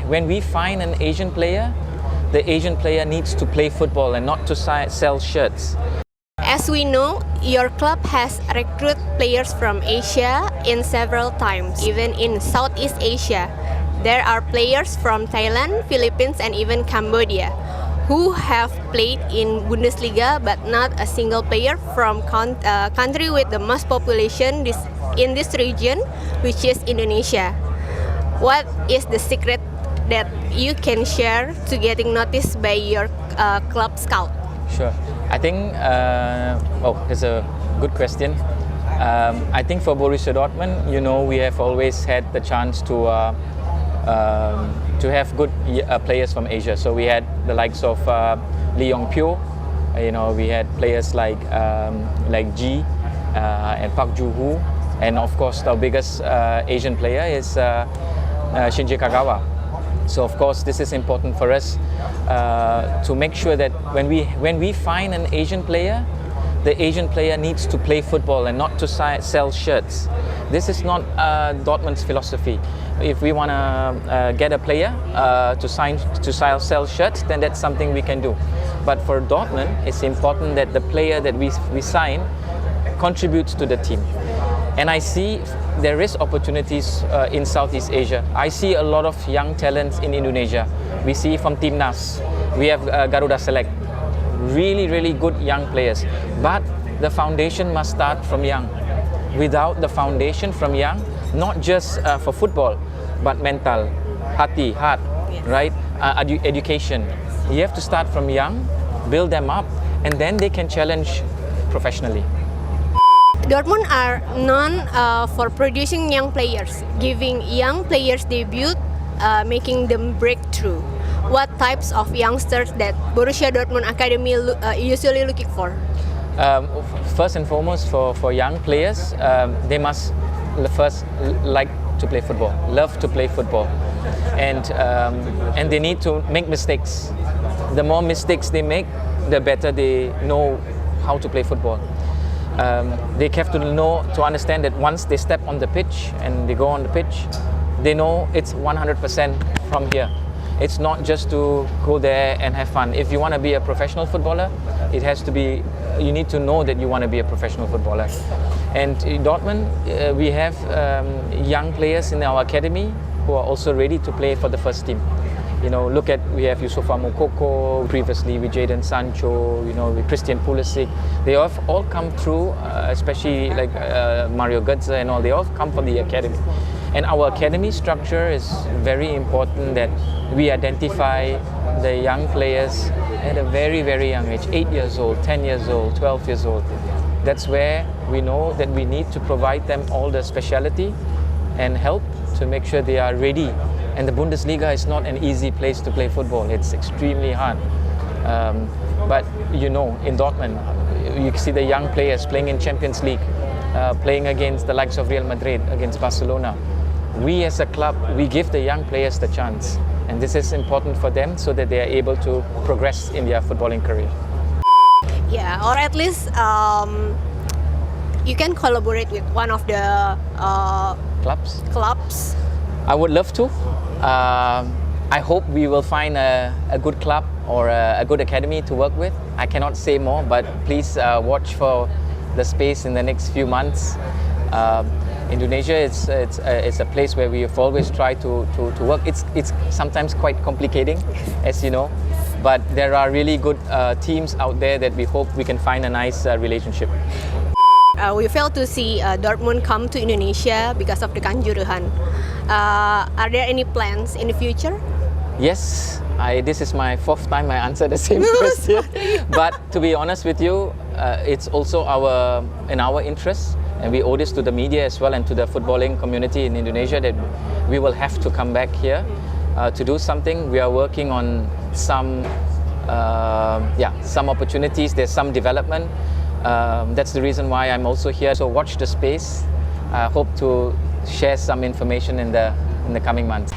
when we find an Asian player, the Asian player needs to play football and not to sell shirts. As we know, your club has recruited players from Asia in several times, even in Southeast Asia. There are players from Thailand, Philippines, and even Cambodia who have played in Bundesliga, but not a single player from country with the most population in this region, which is Indonesia. What is the secret that you can share to getting noticed by your club scout? Sure. I think, it's a good question. I think for Borussia Dortmund, we have always had the chance to have good players from Asia. So we had the likes of Lee Yong-pyo. We had players like Ji and Park Joo-hoo, and of course our biggest Asian player is Shinji Kagawa. So of course this is important for us to make sure that when we find an Asian player, the Asian player needs to play football and not to sell shirts. This is not Dortmund's philosophy. If we want to get a player to sell shirts, then that's something we can do. But for Dortmund, it's important that the player that we sign contributes to the team. And I see there is opportunities in Southeast Asia. I see a lot of young talents in Indonesia. We see from Timnas, we have Garuda Select. Really, really good young players. But the foundation must start from young. Without the foundation from young, not just for football, but mental, hati, heart, right? Education. You have to start from young, build them up, and then they can challenge professionally. Dortmund are known for producing young players, giving young players debut, making them breakthrough. What types of youngsters that Borussia Dortmund Academy usually looking for? First and foremost, for young players, they must first like to play football, love to play football, and they need to make mistakes. The more mistakes they make, the better they know how to play football. They have to understand that once they step on the pitch and they go on the pitch, they know it's 100% from here. It's not just to go there and have fun. If you want to be a professional footballer, you need to know that you want to be a professional footballer. And in Dortmund, we have young players in our academy who are also ready to play for the first team. We have Yusufa Moukoko, previously with Jadon Sancho, with Christian Pulisic. They have all come through, especially like Mario Götze and all, they all come from the academy. And our academy structure is very important, that we identify the young players at a very, very young age, 8 years old, 10 years old, 12 years old. That's where we know that we need to provide them all the speciality and help to make sure they are ready. And the Bundesliga is not an easy place to play football. It's extremely hard. But in Dortmund, you see the young players playing in Champions League, playing against the likes of Real Madrid, against Barcelona. We as a club, we give the young players the chance. And this is important for them so that they are able to progress in their footballing career. Yeah, or at least you can collaborate with one of the clubs. I would love to. I hope we will find a good club or a good academy to work with. I cannot say more, but please watch for the space in the next few months. Indonesia, it's a place where we have always tried to work. It's sometimes quite complicating, as you know, but there are really good teams out there that we hope we can find a nice relationship. We failed to see Dortmund come to Indonesia because of the Kanjuruhan. Are there any plans in the future? Yes, this is my 4th time I answer the same question. But to be honest with you, it's also in our interest, and we owe this to the media as well and to the footballing community in Indonesia, that we will have to come back here to do something. We are working on some opportunities. There's some development. That's the reason why I'm also here. So watch the space. I hope to share some information in the coming months.